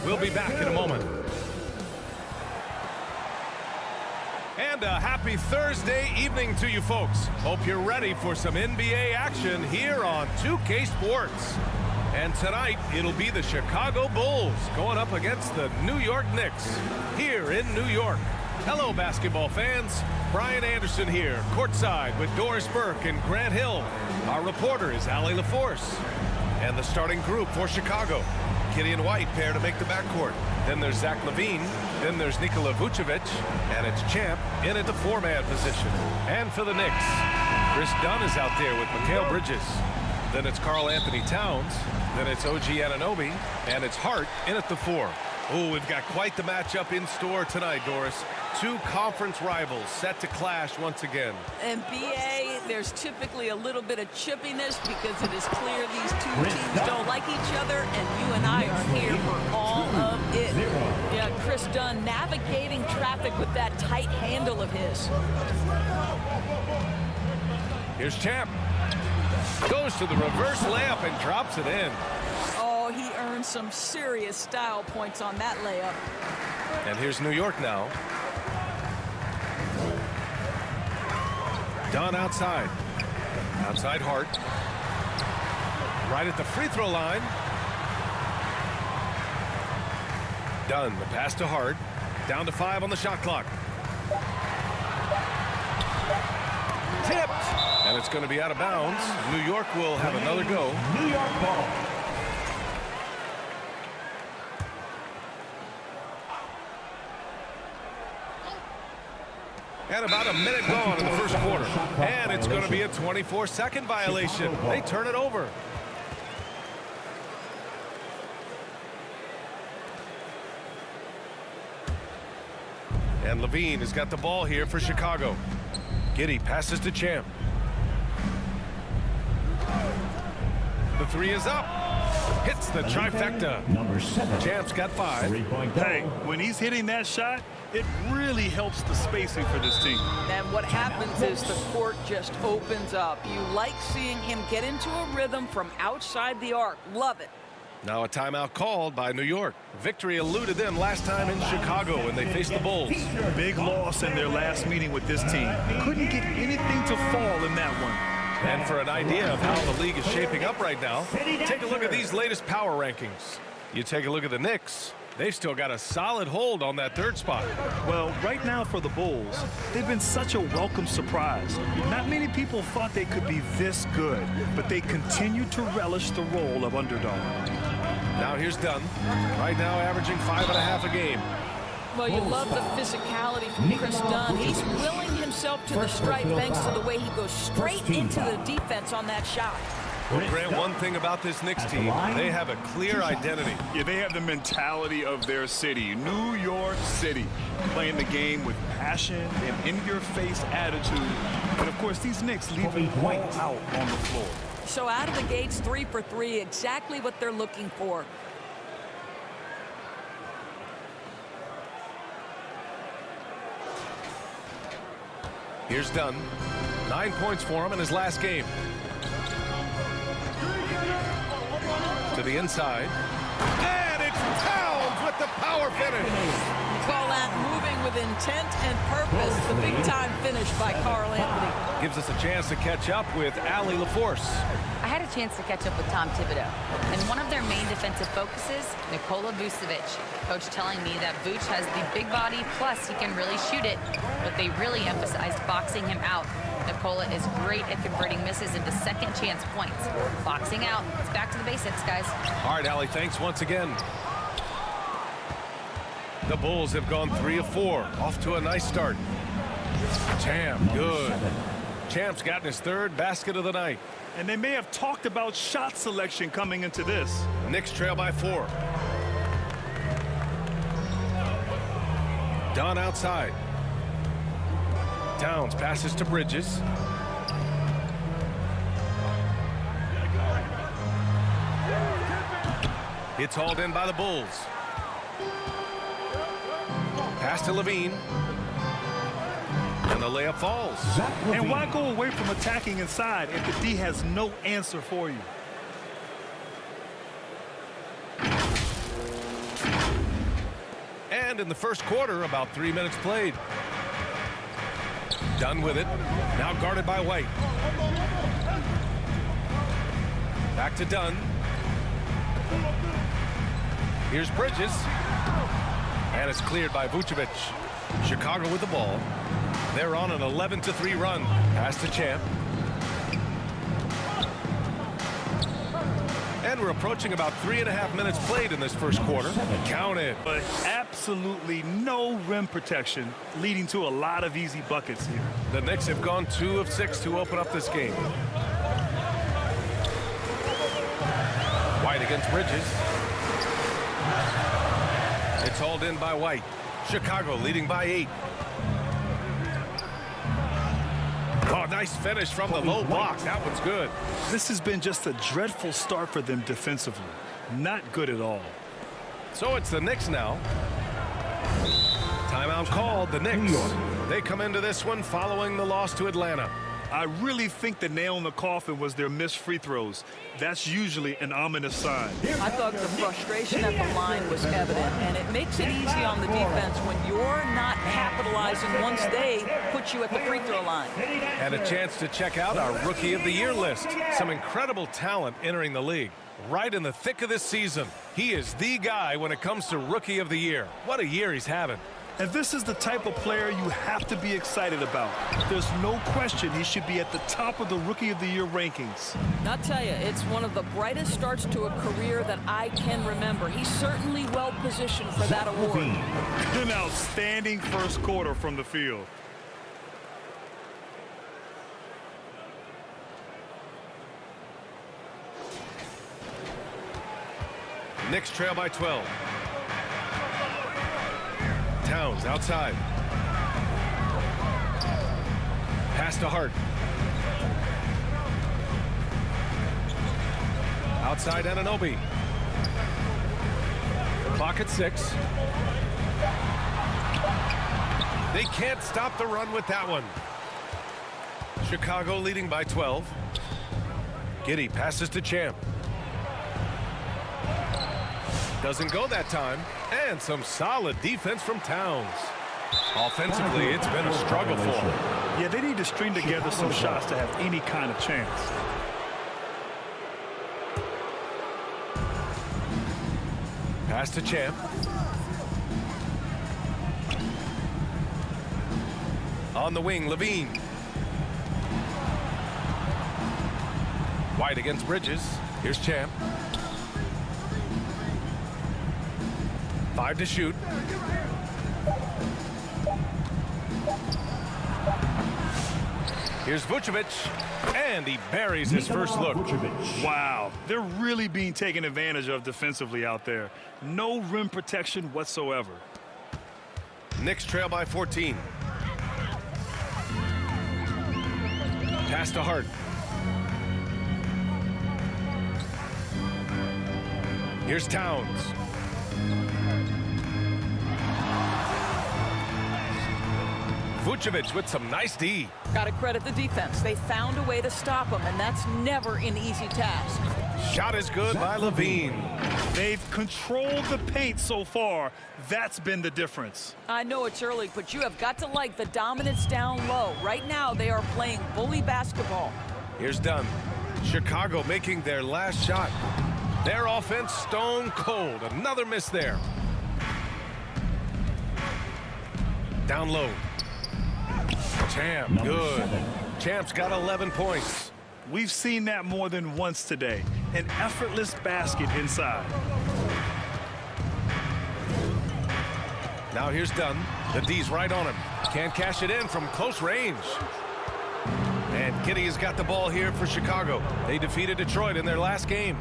We'll be back in a moment. And a happy Thursday evening to you folks. Hope you're ready for some NBA action here on 2K Sports. And tonight, it'll be the Chicago Bulls going up against the New York Knicks here in New York. Hello, basketball fans. Brian Anderson here, courtside with Doris Burke and Grant Hill. Our reporter is Allie LaForce. And the starting group for Chicago. Gideon White pair to make the backcourt. Then there's Zach LaVine. Then there's Nikola Vucevic. And it's Champ in at the four-man position. And for the Knicks, Chris Dunn is out there with Mikal Bridges. Then it's Karl Anthony Towns. Then it's OG Anunoby. And it's Hart in at the four. Oh, we've got quite the matchup in store tonight, Doris. Two conference rivals set to clash once again. And BA, there's typically a little bit of chippiness because it is clear these two teams don't like each other, and you and I are here for all of it. Yeah, Chris Dunn navigating traffic with that tight handle of his. Here's Champ. Goes to the reverse layup and drops it in. Oh, he earned some serious style points on that layup. And here's New York now. Dunn outside. Outside Hart. Right at the free throw line. Dunn, the pass to Hart. Down to 5 on the shot clock. Tipped. And it's going to be out of bounds. New York will have another go. New York ball. And about a minute gone in the first quarter. And it's going to be a 24-second violation. They turn it over. And LaVine has got the ball here for Chicago. Giddey passes to Champ. The three is up. Hits the trifecta. Number 7. Champ's got 5. Hey, when he's hitting that shot, it really helps the spacing for this team. And what happens is the court just opens up. You like seeing him get into a rhythm from outside the arc. Love it. Now a timeout called by New York. Victory eluded them last time in Chicago when they faced the Bulls. Big loss in their last meeting with this team. Couldn't get anything to fall in that one. And for an idea of how the league is shaping up right now, take a look at these latest power rankings. You take a look at the Knicks. They've still got a solid hold on that third spot. Well, right now for the Bulls, they've been such a welcome surprise. Not many people thought they could be this good, but they continue to relish the role of underdog. Now here's Dunn. Right now averaging 5.5 a game. Well, you love the physicality from Chris Dunn. He's willing himself to the stripe thanks to the way he goes straight into the defense on that shot. Well, Grant, one thing about this Knicks team, they have a clear identity. Yeah, they have the mentality of their city, New York City, playing the game with passion and in-your-face attitude. And, of course, these Knicks leave it all out on the floor. So out of the gates, 3 for 3, exactly what they're looking for. Here's Dunn. 9 points for him in his last game. To the inside. And it's Towns with the power finish. Call that moving with intent and purpose. The big-time finish by Karl Anthony. Gives us a chance to catch up with Allie LaForce. I had a chance to catch up with Tom Thibodeau, and one of their main defensive focuses, Nikola Vucevic. Coach telling me that Vuce has the big body, plus he can really shoot it, but they really emphasized boxing him out. Nikola is great at converting misses into second chance points. Boxing out, it's back to the basics, guys. All right, Allie, thanks once again. The Bulls have gone 3 of 4, off to a nice start. Champ, good. Champ's gotten his 3rd basket of the night. And they may have talked about shot selection coming into this. Knicks trail by 4. Dunn outside. Towns passes to Bridges. It's hauled in by the Bulls. Pass to LaVine. And the layup falls. And why go away from attacking inside if the D has no answer for you? And in the first quarter, about 3 minutes played. Dunn with it. Now guarded by White. Back to Dunn. Here's Bridges. And it's cleared by Vucevic. Chicago with the ball. They're on an 11-3 run. Pass to Champ. And we're approaching about 3.5 minutes played in this first quarter. Count it. But absolutely no rim protection, leading to a lot of easy buckets here. The Knicks have gone 2 of 6 to open up this game. White against Bridges. It's hauled in by White. Chicago leading by 8. Oh, nice finish from the low block. That one's good. This has been just a dreadful start for them defensively. Not good at all. So it's the Knicks now. Timeout called. The Knicks. They come into this one following the loss to Atlanta. I really think the nail in the coffin was their missed free throws. That's usually an ominous sign. I thought the frustration at the line was evident, and it makes it easy on the defense when you're not capitalizing once they put you at the free throw line. And a chance to check out our Rookie of the Year list. Some incredible talent entering the league. Right in the thick of this season. He is the guy when it comes to Rookie of the Year. What a year he's having. And this is the type of player you have to be excited about. There's no question he should be at the top of the Rookie of the Year rankings. I'll tell you, it's one of the brightest starts to a career that I can remember. He's certainly well positioned for that award. An outstanding first quarter from the field. Knicks trail by 12. Towns outside. Pass to Hart. Outside Anunoby. Clock at 6. They can't stop the run with that one. Chicago leading by 12. Giddey passes to Champ. Doesn't go that time. And some solid defense from Towns. Offensively, it's been a struggle for them. Yeah, they need to string together some shots to have any kind of chance. Pass to Champ. On the wing, Levine. White against Bridges. Here's Champ. 5 to shoot. Here's Vucevic, and he buries his first look. Wow, they're really being taken advantage of defensively out there. No rim protection whatsoever. Knicks trail by 14. Pass to Hart. Here's Towns. Vucevic with some nice D. Got to credit the defense. They found a way to stop him, and that's never an easy task. Shot is good by Levine. They've controlled the paint so far. That's been the difference. I know it's early, but you have got to like the dominance down low. Right now, they are playing bully basketball. Here's Dunn. Chicago making their last shot. Their offense stone cold. Another miss there. Down low. Champ, good. Champ's got 11 points. We've seen that more than once today. An effortless basket inside. Now here's Dunn. The D's right on him. Can't cash it in from close range. And Giddey has got the ball here for Chicago. They defeated Detroit in their last game.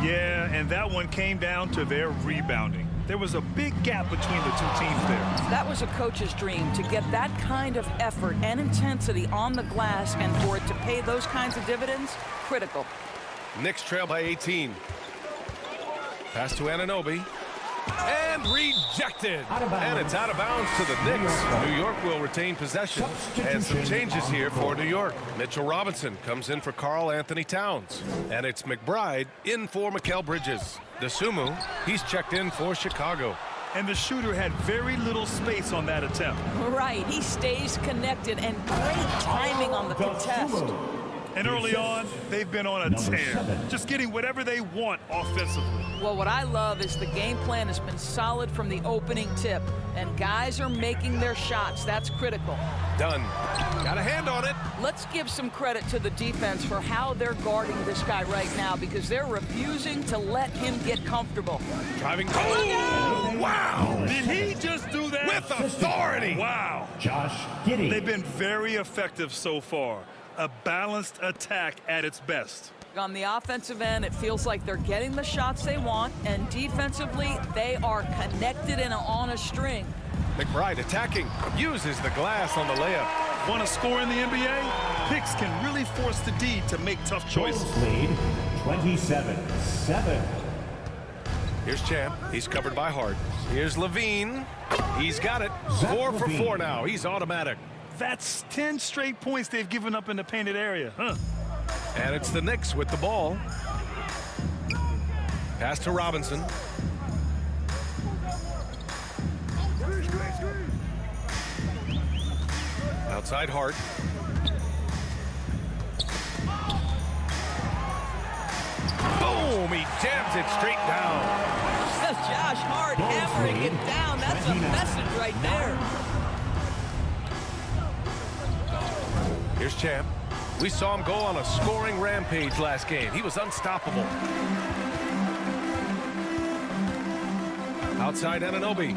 Yeah, and that one came down to their rebounding. There was a big gap between the two teams there. That was a coach's dream, to get that kind of effort and intensity on the glass, and for it to pay those kinds of dividends, critical. Knicks trail by 18. Pass to Anunoby. And rejected. And it's out of bounds to the Knicks. New York will retain possession. And some changes here for New York. Mitchell Robinson comes in for Karl Anthony Towns. And it's McBride in for Mikal Bridges. DeSumo, he's checked in for Chicago. and the shooter had very little space on that attempt. Right, he stays connected, and great timing on the contest. And early on, they've been on a tear, just getting whatever they want offensively. Well, what I love is the game plan has been solid from the opening tip, and guys are making their shots. That's critical. Dunn got a hand on it. Let's give some credit to the defense for how they're guarding this guy right now, because they're refusing to let him get comfortable. Driving. Oh, wow! Did he just do that? With authority. Wow. Josh Giddey. They've been very effective so far. A balanced attack at its best. On the offensive end, it feels like they're getting the shots they want, and defensively, they are connected and on a string. McBride attacking, uses the glass on the layup. Want to score in the NBA? Picks can really force the D to make tough choices. Bulls lead 27-7. Here's Champ. He's covered by Hart. Here's Levine. He's got it. 4 for 4 now. He's automatic. That's 10 straight points they've given up in the painted area, huh? And it's the Knicks with the ball. Pass to Robinson. Outside Hart. Boom! He jams it straight down. Josh Hart hammering it down. That's a message right there. Here's Champ. We saw him go on a scoring rampage last game. He was unstoppable. Outside Anunoby.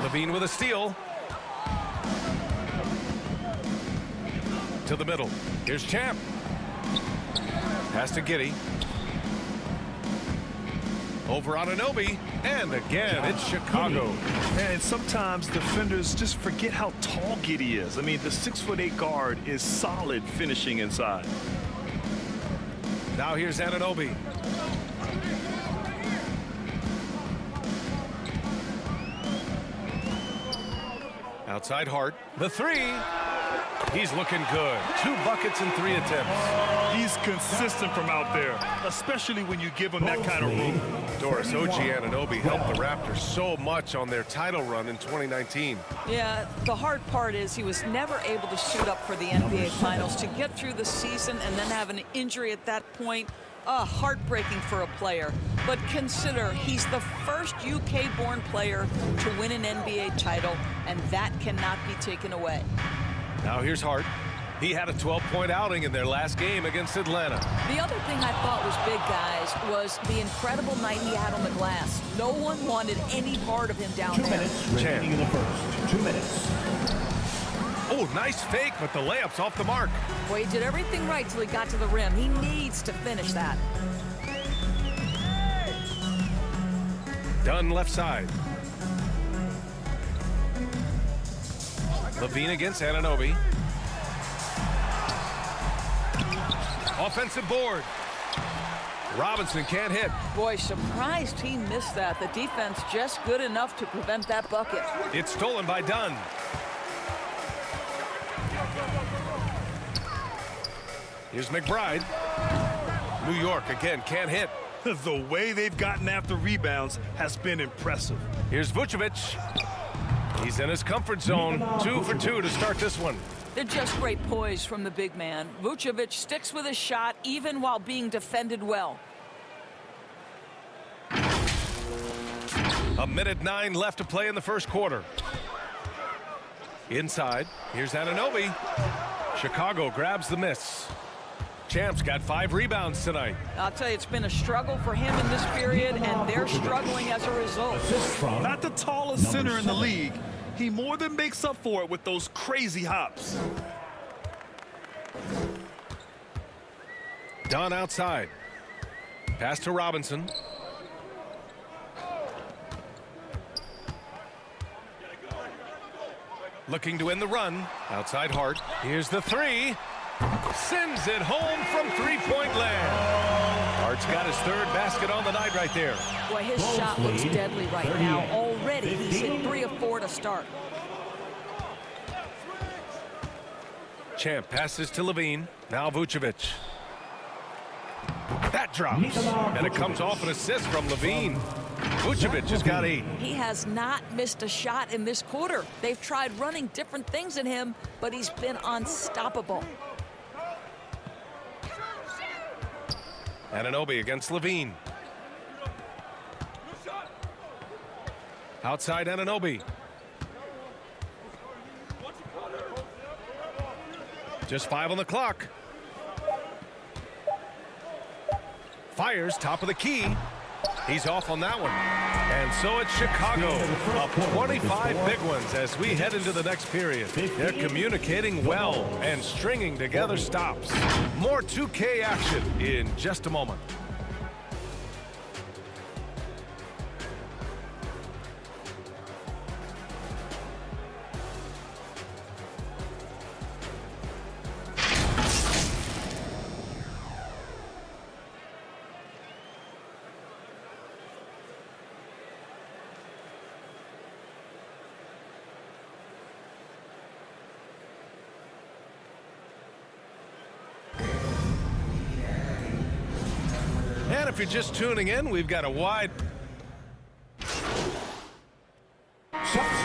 Levine with a steal. To the middle. Here's Champ. Pass to Giddey. Over Anunoby. And again, it's Chicago. And sometimes defenders just forget how tall Giddey is. I mean, the 6'8" guard is solid finishing inside. Now here's Anunoby. Outside Hart. The three. He's looking good. 2 buckets and 3 attempts. He's consistent from out there, especially when you give him that kind of room. Doris OG Anunoby helped the Raptors so much on their title run in 2019. Yeah, the hard part is he was never able to suit up for the NBA Finals. To get through the season and then have an injury at that point, heartbreaking for a player. But consider, he's the first UK-born player to win an NBA title, and that cannot be taken away. Now here's Hart. He had a 12-point outing in their last game against Atlanta. The other thing I thought was big, guys, was the incredible night he had on the glass. No one wanted any part of him down 2 there. minutes remaining in the first. 2 minutes. Oh, nice fake, but the layup's off the mark. Well, he did everything right till he got to the rim. He needs to finish that. Dunn left side. Levine against Anunoby. Offensive board. Robinson can't hit. Boy, surprised he missed that. The defense just good enough to prevent that bucket. It's stolen by Dunn. Here's McBride. New York again can't hit. The way they've gotten after rebounds has been impressive. Here's Vucevic. He's in his comfort zone. 2 for 2 to start this one. They're just great poise from the big man. Vucevic sticks with his shot even while being defended well. 1:09 left to play in the first quarter. Inside. Here's Anunoby. Chicago grabs the miss. Champ's got 5 rebounds tonight. I'll tell you, it's been a struggle for him in this period, and they're struggling as a result. Not the tallest center in the league. He more than makes up for it with those crazy hops. Dunn outside. Pass to Robinson. Looking to end the run. Outside Hart. Here's the three. Sends it home from three-point land. Hart's got his 3rd basket on the night right there. Boy, his shot looks deadly right now. Already he's hit 3 of 4 to start. Champ passes to Levine. Now Vucevic. That drops. And it comes off an assist from Levine. Vucevic has got 8. He has not missed a shot in this quarter. They've tried running different things at him, but he's been unstoppable. Anunoby against Levine. Outside Anunoby. Just 5 on the clock. Fires top of the key. He's off on that one. And so it's Chicago up 25 big ones as we head into the next period. They're communicating well and stringing together stops. More 2K action in just a moment. And if you're just tuning in, we've got a wide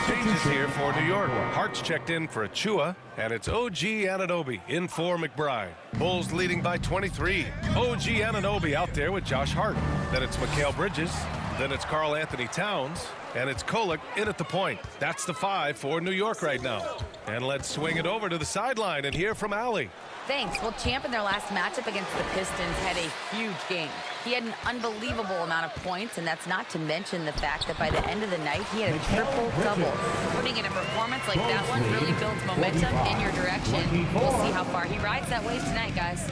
changes here for New York. Hart's checked in for Achua, and it's OG Anunoby in for McBride. Bulls leading by 23. OG Anunoby out there with Josh Hart. Then it's Mikal Bridges. Then it's Karl Anthony Towns. And it's Kolek in at the point. That's the 5 for New York right now. And let's swing it over to the sideline and hear from Allie. Thanks. Well, Champ in their last matchup against the Pistons had a huge game. He had an unbelievable amount of points, and that's not to mention the fact that by the end of the night, he had a triple-double. Putting in a performance like that one really builds momentum in your direction. We'll see how far he rides that wave tonight, guys.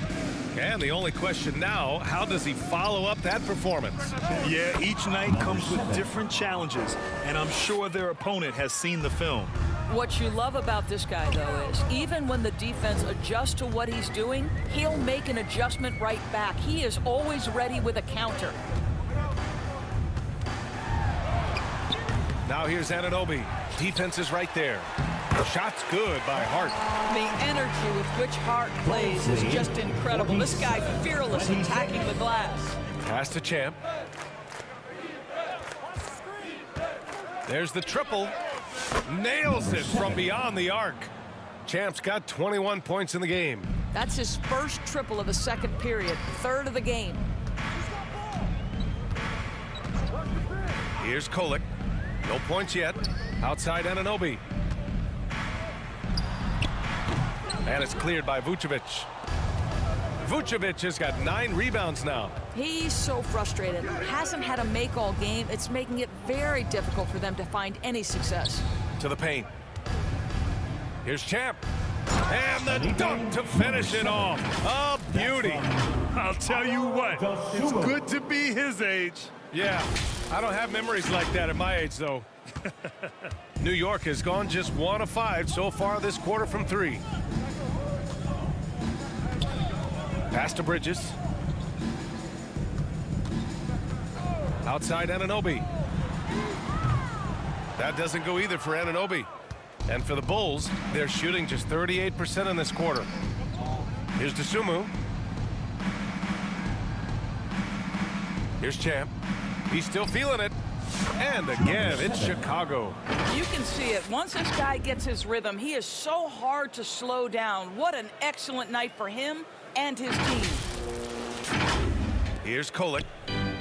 And the only question now, how does he follow up that performance? Yeah, each night comes with different challenges, and I'm sure their opponent has seen the film. What you love about this guy, though, is even when the defense adjusts to what he's doing, he'll make an adjustment right back. He is always ready with a counter. Now here's Anunoby. Defense is right there. Shot's good by Hart. The energy with which Hart plays is just incredible. This guy fearless attacking the glass. Pass to Champ. There's the triple. Nails it from beyond the arc. Champ's got 21 points in the game. That's his first triple of the second period, third of the game. Here's Kolek. No points yet. Outside Anunoby. And it's cleared by Vucevic. Vucevic has got 9 rebounds now. He's so frustrated. Hasn't had a make-all game. It's making it very difficult for them to find any success. To the paint. Here's Champ. And the dunk to finish it off. A beauty. I'll tell you what, it's good to be his age. Yeah, I don't have memories like that at my age, though. New York has gone just 1 of 5 so far this quarter from 3. Pass to Bridges. Outside Anunoby. That doesn't go either for Anunoby. And for the Bulls, they're shooting just 38% in this quarter. Here's Dosunmu. Here's Champ. He's still feeling it. And again, it's Chicago. You can see it. Once this guy gets his rhythm, he is so hard to slow down. What an excellent night for him and his team. Here's Kolek.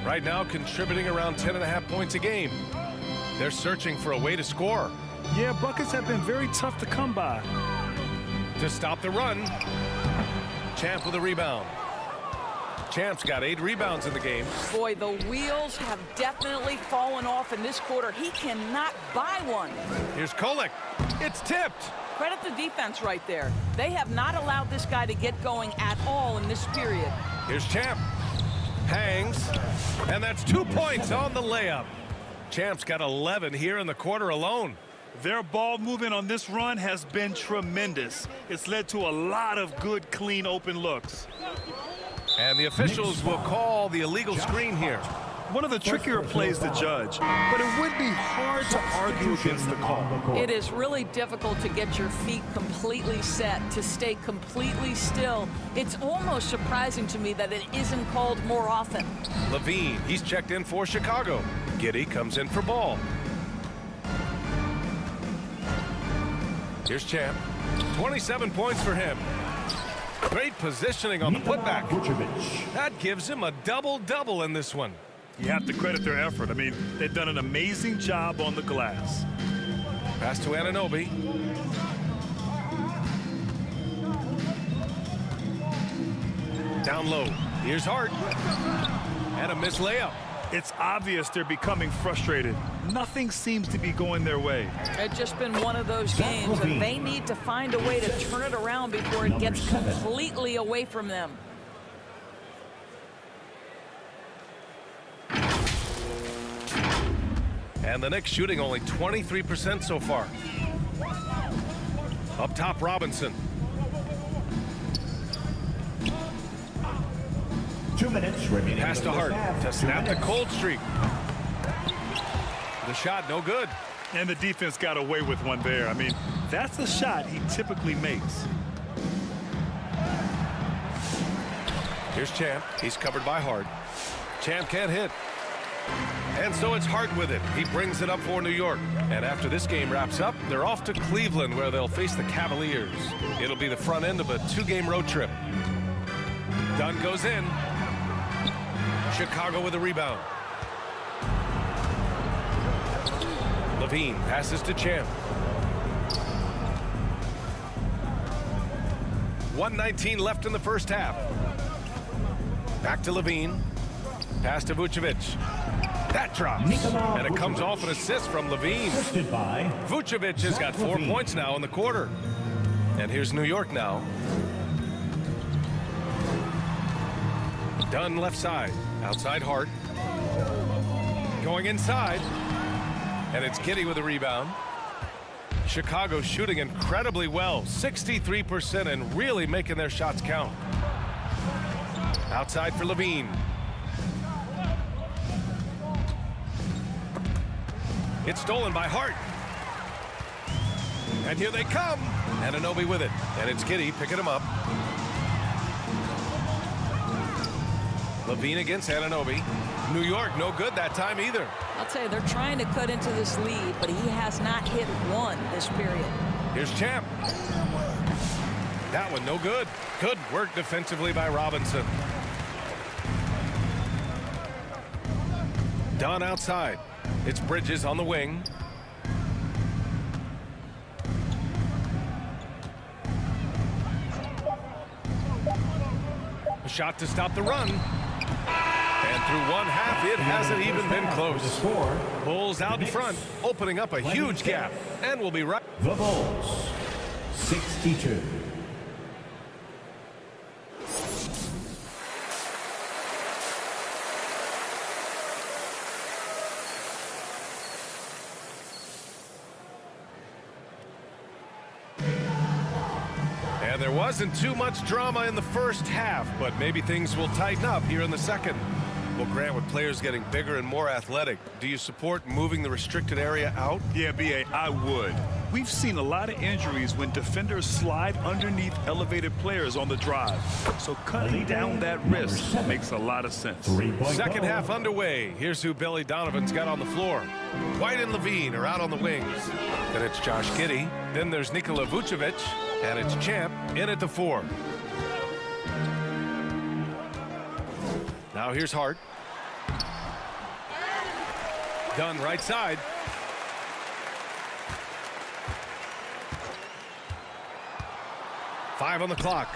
Right now contributing around 10.5 points a game. They're searching for a way to score. Yeah, buckets have been very tough to come by. To stop the run. Champ with a rebound. Champ's got 8 rebounds in the game. Boy, the wheels have definitely fallen off in this quarter. He cannot buy one. Here's Kolek. It's tipped. Credit the defense right there. They have not allowed this guy to get going at all in this period. Here's Champ. Hangs. And that's 2 points on the layup. Champ's got 11 here in the quarter alone. Their ball movement on this run has been tremendous. It's led to a lot of good, clean, open looks. And the officials will call the illegal screen here. One of the trickier plays to judge, but it would be hard to argue against the call. It is really difficult to get your feet completely set, to stay completely still. It's almost surprising to me that it isn't called more often. Levine, he's checked in for Chicago. Giddey comes in for ball. Here's Champ. 27 points for him. Great positioning on the putback. That gives him a double-double in this one. You have to credit their effort. I mean, they've done an amazing job on the glass. Pass to Anunoby. Down low. Here's Hart. And a missed layup. It's obvious they're becoming frustrated. Nothing seems to be going their way. It's just been one of those games, and they need to find a way to turn it around before it gets completely away from them. And the Knicks shooting only 23% so far. Up top, Robinson. 2 minutes remaining. Pass to Hart to snap the cold streak. The shot, no good. And the defense got away with one there. I mean, that's a shot he typically makes. Here's Champ. He's covered by Hart. Champ can't hit. And so it's Hart with it. He brings it up for New York. And after this game wraps up, they're off to Cleveland, where they'll face the Cavaliers. It'll be the front end of a 2-game road trip. Dunn goes in. Chicago with a rebound. Levine passes to Champ. 1:19 left in the first half. Back to Levine. Pass to Vucevic. That drops. And it comes off an assist from Levine. Vucevic has got 4 points now in the quarter. And here's New York now. Dunn left side. Outside Hart. Going inside. And it's Giddey with a rebound. Chicago shooting incredibly well. 63% and really making their shots count. Outside for Levine. It's stolen by Hart. And here they come. Anunoby with it. And it's Giddey picking him up. Levine against Anunoby. New York no good that time either. I'll tell you, they're trying to cut into this lead, but he has not hit one this period. Here's Champ. That one no good. Good work defensively by Robinson. Dunn outside. It's Bridges on the wing. A shot to stop the run. And through one half, it hasn't even been close. Bulls out in front, opening up a huge gap. And we'll be right. The Bulls, 62. And there wasn't too much drama in the first half, but maybe things will tighten up here in the second. Well, Grant, with players getting bigger and more athletic, do you support moving the restricted area out? Yeah, B.A., I would. We've seen a lot of injuries when defenders slide underneath elevated players on the drive. So cutting down that risk makes a lot of sense. Second half underway. Here's who Billy Donovan's got on the floor. White and Levine are out on the wings. Then it's Josh Giddey. Then there's Nikola Vucevic. And it's Champ in at the 4. Now here's Hart. Dunn right side. Five on the clock.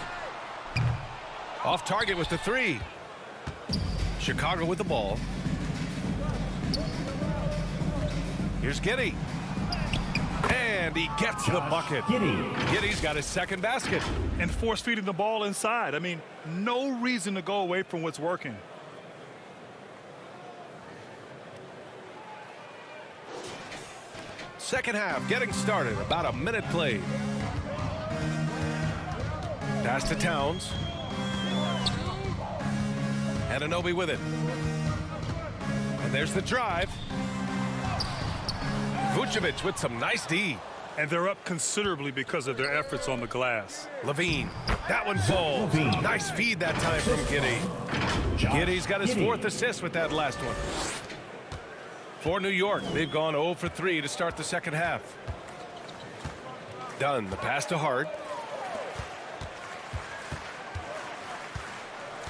Off target with the 3. Chicago with the ball. Here's Giddey. And he gets the bucket. Giddey's got his second basket. And force feeding the ball inside. I mean, no reason to go away from what's working. Second half getting started. About a minute played. Pass to Towns. Anunoby with it. there's the drive. Vucevic with some nice D. And they're up considerably because of their efforts on the glass. Levine, that one falls. Nice feed that time from Giddey. Giddey's got his fourth assist with that last one. For New York, they've gone 0 for 3 to start the second half. Dunn, the pass to Hart.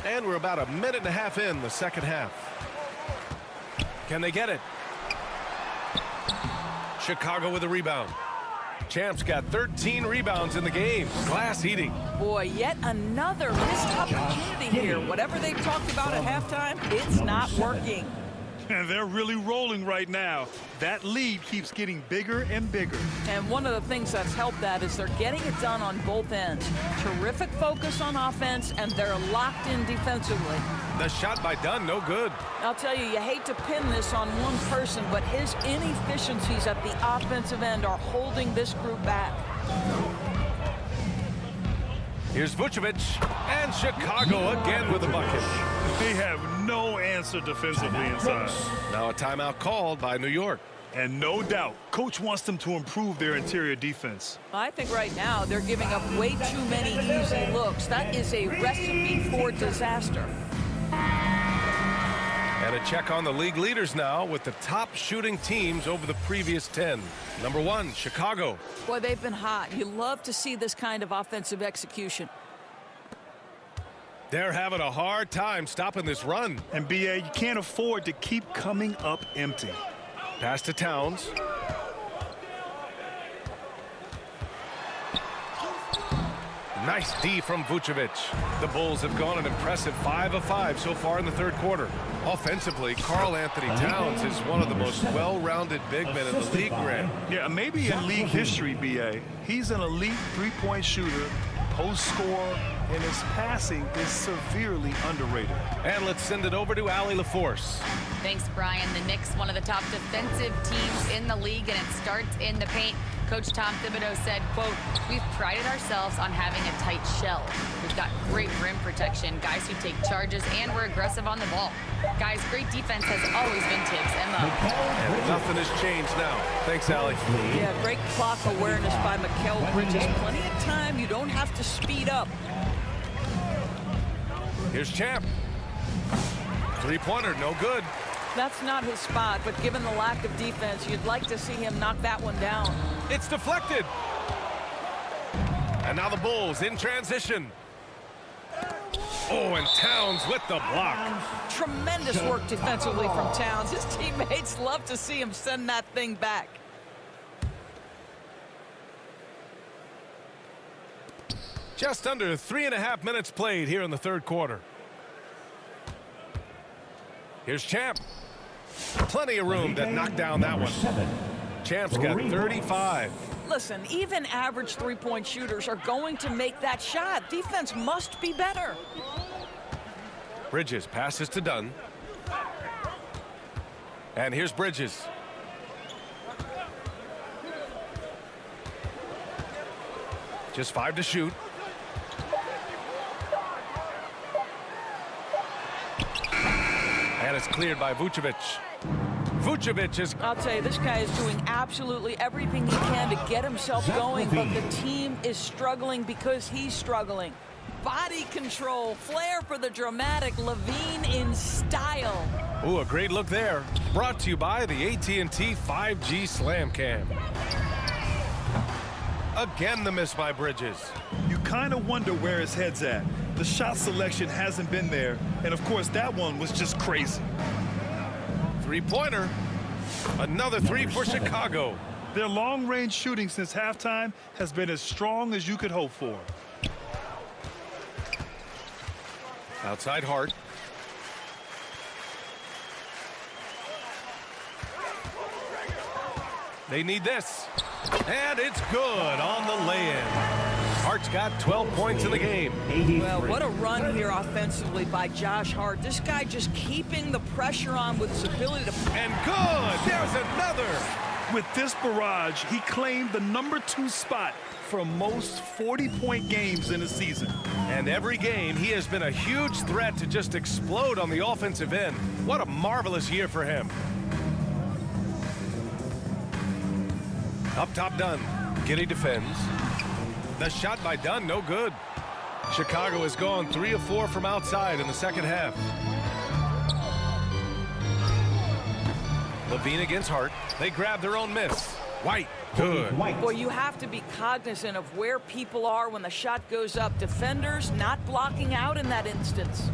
And we're about a minute and a half in the second half. Can they get it? Chicago with a rebound. Champ's got 13 rebounds in the game. Glass eating. Boy, yet another missed opportunity here. Whatever they talked about at halftime, it's not working. And they're really rolling right now. That lead keeps getting bigger and bigger. And one of the things that's helped that is they're getting it done on both ends. Terrific focus on offense, and they're locked in defensively. The shot by Dunn, no good. I'll tell you hate to pin this on one person, but his inefficiencies at the offensive end are holding this group back. Here's Vucevic, and Chicago again with a bucket. They have no answer defensively inside. Now a timeout called by New York. And no doubt, coach wants them to improve their interior defense. I think right now they're giving up way too many easy looks. That is a recipe for disaster. And a check on the league leaders now with the top shooting teams over the previous 10. Number 1, Chicago. Boy, they've been hot. You love to see this kind of offensive execution. They're having a hard time stopping this run. And BA, you can't afford to keep coming up empty. Pass to Towns. Nice D from Vucevic. The Bulls have gone an impressive 5 of 5 so far in the third quarter. Offensively, Karl Anthony Towns is one of the most well-rounded big men in the league, Grant. Yeah, maybe in league history, BA. He's an elite three-point shooter, post scorer, and his passing is severely underrated. And let's send it over to Allie LaForce. Thanks, Brian. The Knicks, one of the top defensive teams in the league, and it starts in the paint. Coach Tom Thibodeau said, quote, "We've prided ourselves on having a tight shell. We've got great rim protection, guys who take charges, and we're aggressive on the ball. Guys, great defense has always been Tibbs' MO." And nothing has changed now. Thanks, Allie. Yeah, great clock awareness by Mikal Bridges. Plenty of time. You don't have to speed up. Here's Champ. Three-pointer, no good. That's not his spot, but given the lack of defense, you'd like to see him knock that one down. It's deflected. And now the Bulls in transition. Oh, and Towns with the block. Tremendous work defensively from Towns. His teammates love to see him send that thing back. Just under 3.5 minutes played here in the third quarter. Here's Champ. Plenty of room to knock down that one. Champ's got 35. Listen, even average three-point shooters are going to make that shot. Defense must be better. Bridges passes to Dunn. And here's Bridges. Just 5 to shoot. And it's cleared by Vucevic. Vucevic is... I'll tell you, this guy is doing absolutely everything he can to get himself going, but the team is struggling because he's struggling. Body control, flair for the dramatic, Levine in style. Ooh, a great look there. Brought to you by the AT&T 5G Slam Cam. Again, the miss by Bridges. You kind of wonder where his head's at. The shot selection hasn't been there, and of course that one was just crazy. Three-pointer. Another 3 for Chicago. Their long-range shooting since halftime has been as strong as you could hope for. Outside Hart. They need this. And it's good on the lay-in. Hart's got 12 points in the game. Well, what a run here offensively by Josh Hart. This guy just keeping the pressure on with his ability to... And good! There's another! With this barrage, he claimed the #2 spot for most 40-point games in a season. And every game, he has been a huge threat to just explode on the offensive end. What a marvelous year for him. Up top, Dunn. Giddy defends. The shot by Dunn, no good. Chicago has gone 3 of 4 from outside in the second half. Levine against Hart. They grab their own miss. White, good. Boy, you have to be cognizant of where people are when the shot goes up. Defenders not blocking out in that instance.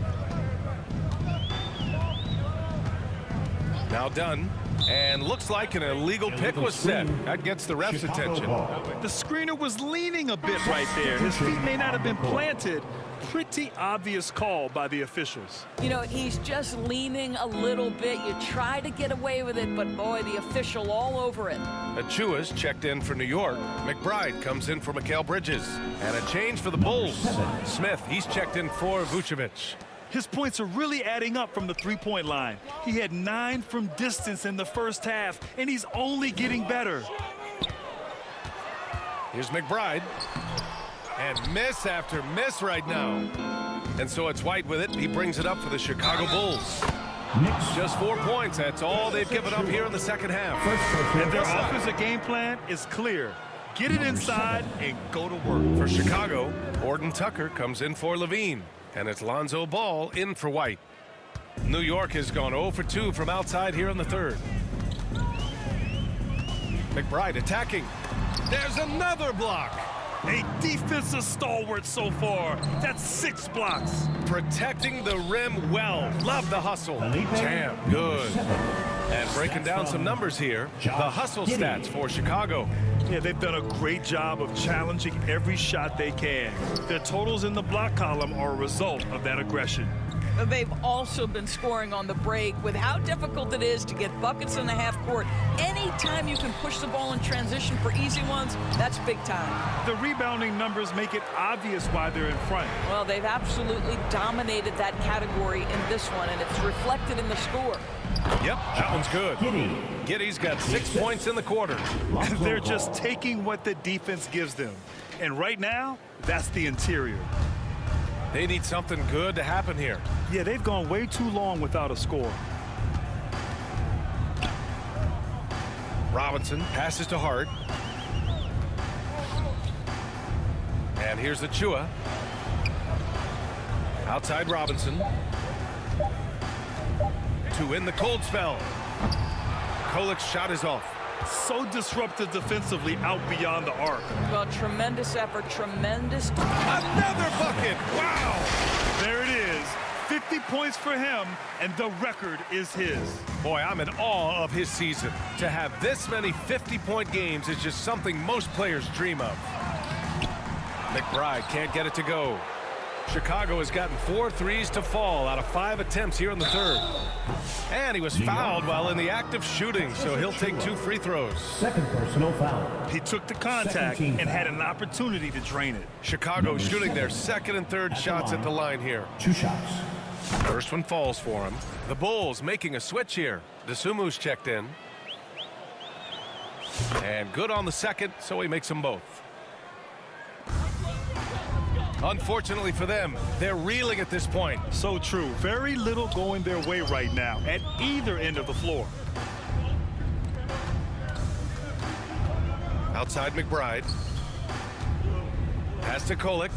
Now Dunn. And looks like an illegal pick was set. That gets the ref's attention. The screener was leaning a bit right there. His feet may not have been planted. Pretty obvious call by the officials. You know, he's just leaning a little bit. You try to get away with it, but boy, the official all over it. Achua's checked in for New York. McBride comes in for Mikal Bridges. And a change for the Bulls. Smith, he's checked in for Vucevic. His points are really adding up from the three-point line. He had 9 from distance in the first half, and he's only getting better. Here's McBride. And miss after miss right now. And so it's White with it. He brings it up for the Chicago Bulls. Just 4 points. That's all they've given up here in the second half. And their offensive game plan is clear. Get it inside and go to work. For Chicago, Orton Tucker comes in for Levine. And it's Lonzo Ball in for White. New York has gone 0 for 2 from outside here in the third. McBride attacking. There's another block. A defensive stalwart so far. That's 6 blocks. Protecting the rim well. Love the hustle. Jam, good. And breaking down some numbers here. The hustle stats for Chicago. Yeah, they've done a great job of challenging every shot they can. Their totals in the block column are a result of that aggression. They've also been scoring on the break. With how difficult it is to get buckets in the half court, anytime you can push the ball in transition for easy ones, that's big time. The rebounding numbers make it obvious why they're in front. Well, they've absolutely dominated that category in this one, and it's reflected in the score. Yep, that one's good. Giddy's got 6 points in the quarter. They're just taking what the defense gives them. And right now, that's the interior. They need something good to happen here. Yeah, they've gone way too long without a score. Robinson passes to Hart. And here's Achua. Outside Robinson. To win the cold spell. Kolik's shot is off. So disruptive defensively out beyond the arc. Well, tremendous effort, tremendous. Another bucket! Wow! There it is. 50 points for him, and the record is his. Boy, I'm in awe of his season. To have this many 50-point games is just something most players dream of. McBride can't get it to go. Chicago has gotten 4 threes to fall out of 5 attempts here in the third. And he was fouled while in the act of shooting, so he'll take 2 free throws. Second personal foul. He took the contact and had an opportunity to drain it. Chicago shooting their second and third shots at the line here. 2 shots. First one falls for him. The Bulls making a switch here. DeSumu's checked in. And good on the second, so he makes them both. Unfortunately for them, they're reeling at this point. So true. Very little going their way right now at either end of the floor. Outside McBride. Pass to Kolik.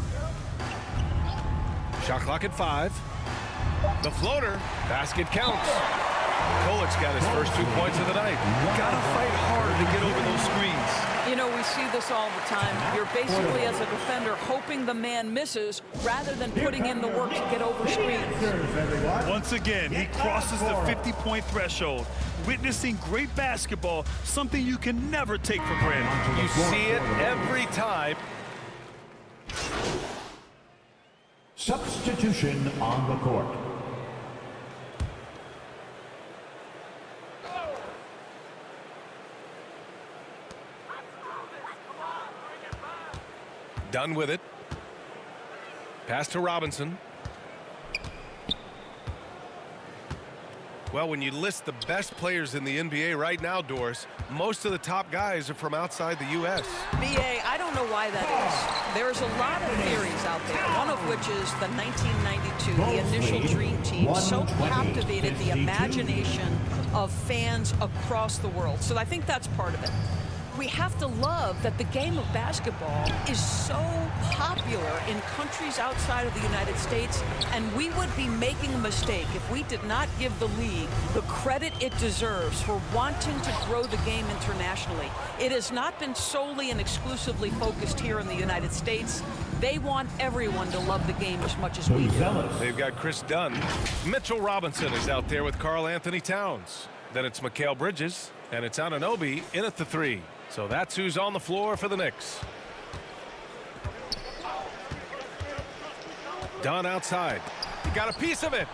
Shot clock at 5. The floater. Basket counts. Kolik's got his first 2 points of the night. Gotta fight hard to get over those screens. You know, we see this all the time. You're basically, as a defender, hoping the man misses rather than putting in the work to get over screens. Once again, he crosses the 50-point threshold. Witnessing great basketball, something you can never take for granted. You see it every time. Substitution on the court. Done with it. Pass to Robinson. Well, when you list the best players in the NBA right now, Doris, most of the top guys are from outside the U.S. BA, I don't know why that is. There's a lot of theories out there, one of which is the 1992, the initial Dream Team, so captivated the imagination of fans across the world. So I think that's part of it. We have to love that the game of basketball is so popular in countries outside of the United States, and we would be making a mistake if we did not give the league the credit it deserves for wanting to grow the game internationally. It has not been solely and exclusively focused here in the United States. They want everyone to love the game as much as we do. They've got Chris Dunn. Mitchell Robinson is out there with Karl Anthony Towns. Then it's Mikal Bridges, and it's Anunoby in at the 3. So that's who's on the floor for the Knicks. Dunn outside. He got a piece of it.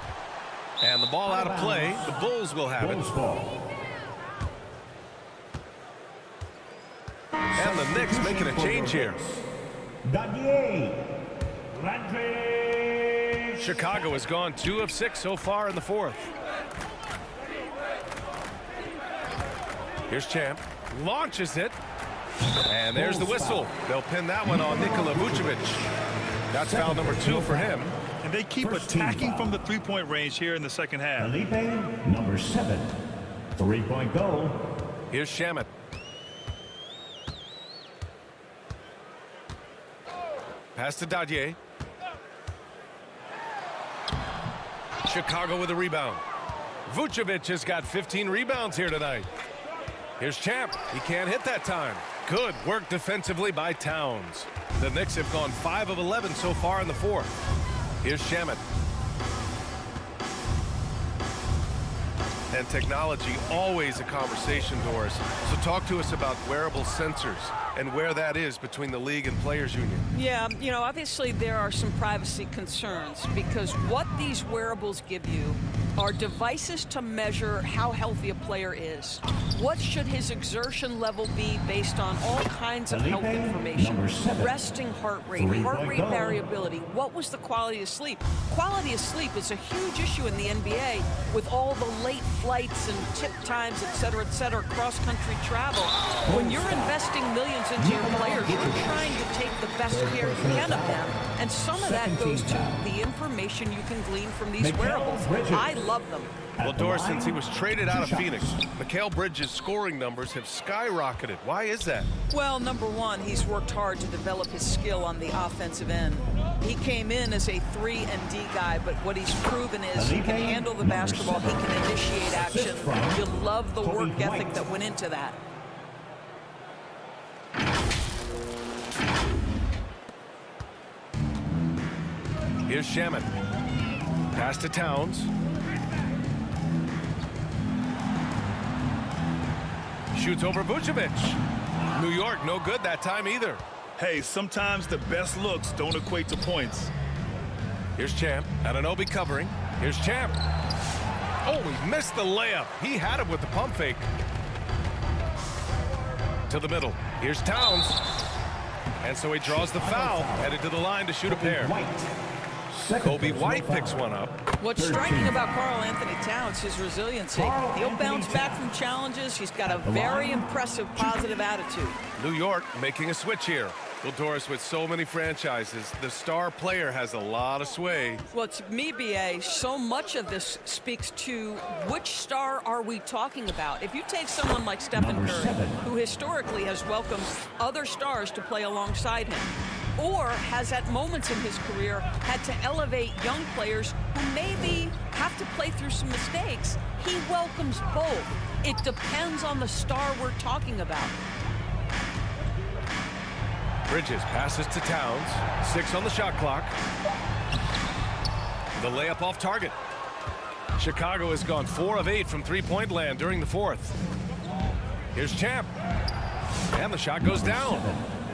And the ball out of play. The Bulls will have it. And the Knicks making a change here. Chicago has gone 2 of 6 so far in the 4th. Here's Champ. Launches it. And there's the whistle. They'll pin that one on Nikola Vucevic. That's foul number 2 for him. And they keep attacking from the three-point range here in the second half. Felipe, number 7. 3-point goal. Here's Shamet. Pass to Dadier. Chicago with a rebound. Vucevic has got 15 rebounds here tonight. Here's Champ. He can't hit that time. Good work defensively by Towns. The Knicks have gone 5 of 11 so far in the 4th. Here's Shamet. And technology, always a conversation, Doris. So talk to us about wearable sensors and where that is between the league and players union. Yeah, you know, obviously there are some privacy concerns because what these wearables give you are devices to measure how healthy a player is. What should his exertion level be based on all kinds of health information? Resting heart rate variability. What was the quality of sleep? Quality of sleep is a huge issue in the NBA with all the late flights and tip times, et cetera, cross-country travel. When you're investing millions into your players, you're trying to take the best care you can of them. And some of that goes to the information you can glean from these wearables. I love them. Well, Doris, since he was traded out of Phoenix, Mikal Bridges' scoring numbers have skyrocketed. Why is that? Well, number one, he's worked hard to develop his skill on the offensive end. He came in as a 3 and D guy, but what he's proven is he can handle the basketball, he can initiate action. You love the work ethic that went into that. Here's Shamet. Pass to Towns. Shoots over Vucevic. New York, no good that time either. Hey, sometimes the best looks don't equate to points. Here's Champ. Anunoby covering. Here's Champ. Oh, he missed the layup. He had it with the pump fake. To the middle. Here's Towns. And so he draws the foul, headed to the line to shoot a pair. Kobe White picks one up. What's striking about Karl Anthony Towns is his resiliency. He'll bounce back from challenges. He's got a very impressive positive attitude. New York making a switch here. Well, Doris, with so many franchises, the star player has a lot of sway. Well, to me, BA, so much of this speaks to which star are we talking about. If you take someone like Stephen Curry, who historically has welcomed other stars to play alongside him, or has at moments in his career had to elevate young players who maybe have to play through some mistakes, he welcomes both. It depends on the star we're talking about. Bridges passes to Towns. 6 on the shot clock. The layup off target. Chicago has gone 4 of 8 from three-point land during the 4th. Here's Champ. And the shot goes down.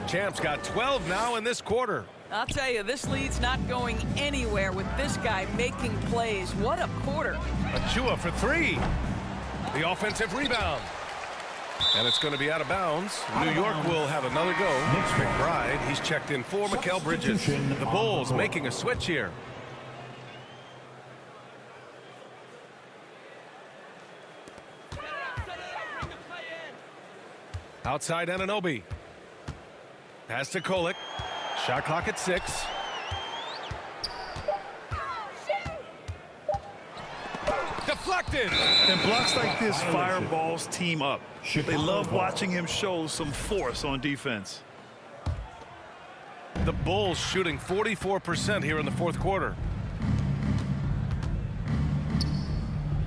Champ's got 12 now in this quarter. I'll tell you, this lead's not going anywhere with this guy making plays. What a quarter. Achua for 3. The offensive rebound. And it's going to be out of bounds. New York will have another go. McBride, he's checked in for Mikal Bridges. The Bulls making a switch here. Outside Anunoby. Pass to Kolek. Shot clock at 6. Deflected. And blocks like this fireballs team up. They love watching him show some force on defense. The Bulls shooting 44% here in the fourth quarter.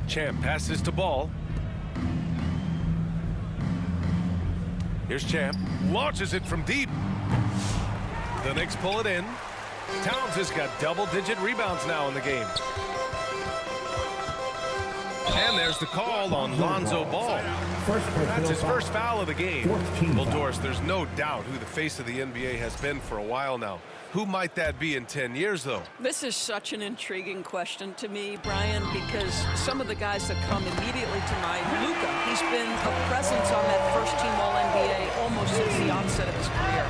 Champ passes to Ball. Here's Champ. Launches it from deep. The Knicks pull it in. Towns has got double-digit rebounds now in the game. And there's the call on Lonzo Ball. That's his first foul of the game. Well, Doris, there's no doubt who the face of the NBA has been for a while now. Who might that be in 10 years, though? This is such an intriguing question to me, Brian, because some of the guys that come immediately to mind, Luka, he's been a presence on that first-team All-NBA almost since the onset of his career.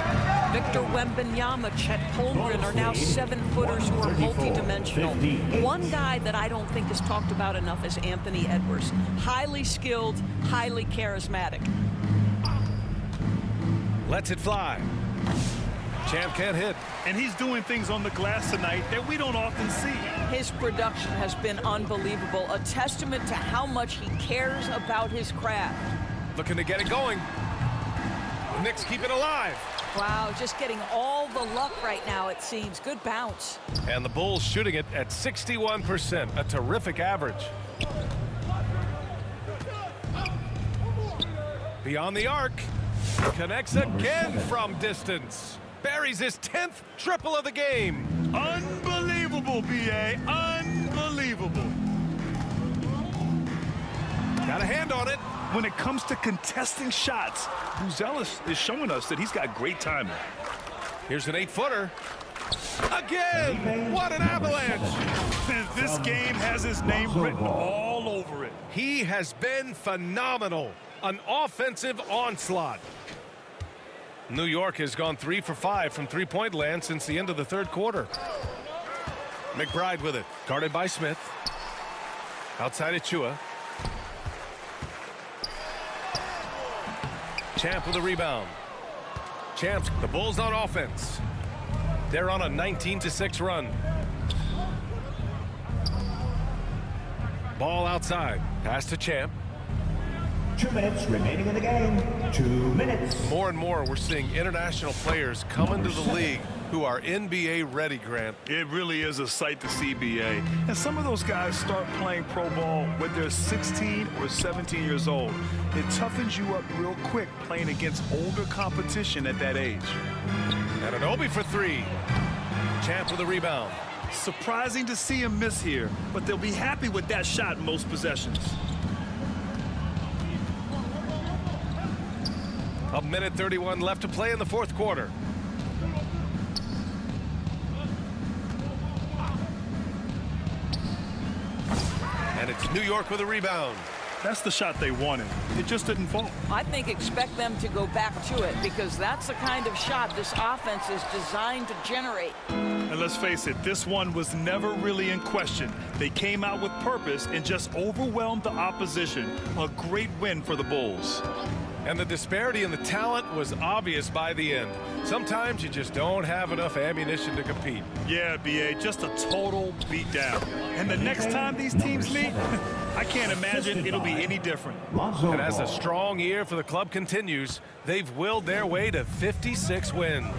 Victor Wembanyama, Chet Holmgren are now 7-footers who are multi-dimensional. One guy that I don't think is talked about enough is Anthony Edwards. Highly skilled, highly charismatic. Lets it fly. Champ can't hit. And he's doing things on the glass tonight that we don't often see. His production has been unbelievable, a testament to how much he cares about his craft. Looking to get it going. The Knicks keep it alive. Wow, just getting all the luck right now, it seems. Good bounce. And the Bulls shooting it at 61%, a terrific average. Beyond the arc. Connects again from distance. Buries his 10th triple of the game. Unbelievable, B.A. Unbelievable. Got a hand on it. When it comes to contesting shots, Buzelis is showing us that he's got great timing. Here's an 8-footer. Again! What an avalanche! This game has his name written all over it. He has been phenomenal. An offensive onslaught. New York has gone 3 for 5 from three-point land since the end of the third quarter. McBride with it. Guarded by Smith. Outside Achua. Champ with a rebound. Champs, the Bulls on offense. They're on a 19-6 run. Ball outside. Pass to Champ. 2 minutes remaining in the game. 2 minutes. More and more, we're seeing international players come into the league who are NBA ready, Grant. It really is a sight to see, B.A. And some of those guys start playing pro ball when they're 16 or 17 years old. It toughens you up real quick playing against older competition at that age. Anunoby for 3. Champ with a rebound. Surprising to see him miss here, but they'll be happy with that shot in most possessions. A minute 31 left to play in the fourth quarter. And it's New York with a rebound. That's the shot they wanted. It just didn't fall. I think expect them to go back to it because that's the kind of shot this offense is designed to generate. And let's face it, this one was never really in question. They came out with purpose and just overwhelmed the opposition. A great win for the Bulls. And the disparity in the talent was obvious by the end. Sometimes you just don't have enough ammunition to compete. Yeah, B.A., just a total beatdown. And the next time these teams meet, I can't imagine it'll be any different. And as a strong year for the club continues, they've willed their way to 56 wins.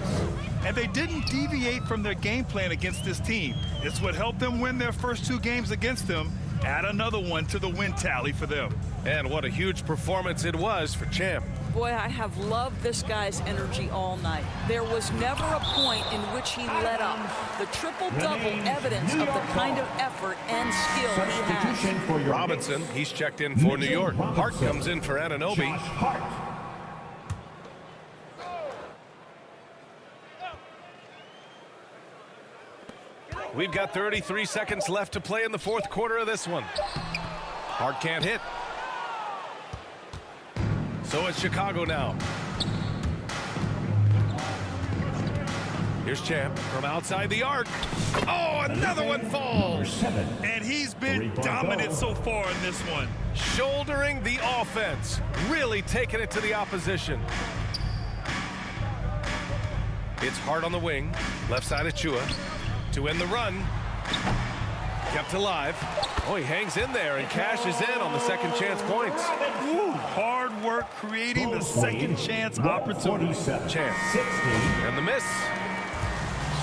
And they didn't deviate from their game plan against this team. It's what helped them win their first 2 games against them. Add another one to the win tally for them. And what a huge performance it was for Champ. Boy, I have loved this guy's energy all night. There was never a point in which he let up. The triple-double evidence of the kind of effort and skill he has. Robinson, he's checked in for New York. Hart comes in for Anunoby. We've got 33 seconds left to play in the fourth quarter of this one. Hart can't hit. So it's Chicago now. Here's Champ from outside the arc. Oh, another one falls. 7. And he's been dominant so far in this one. Shouldering the offense. Really taking it to the opposition. It's hard on the wing. Left side of Chua. To end the run. Kept alive. Oh, he hangs in there and cashes in on the second chance points. Ooh, hard work creating the second chance opportunity. Champ. 60. And the miss.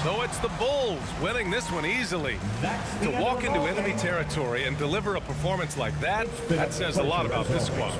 So it's the Bulls winning this one easily. To walk into enemy territory and deliver a performance like that, that says a lot about this squad.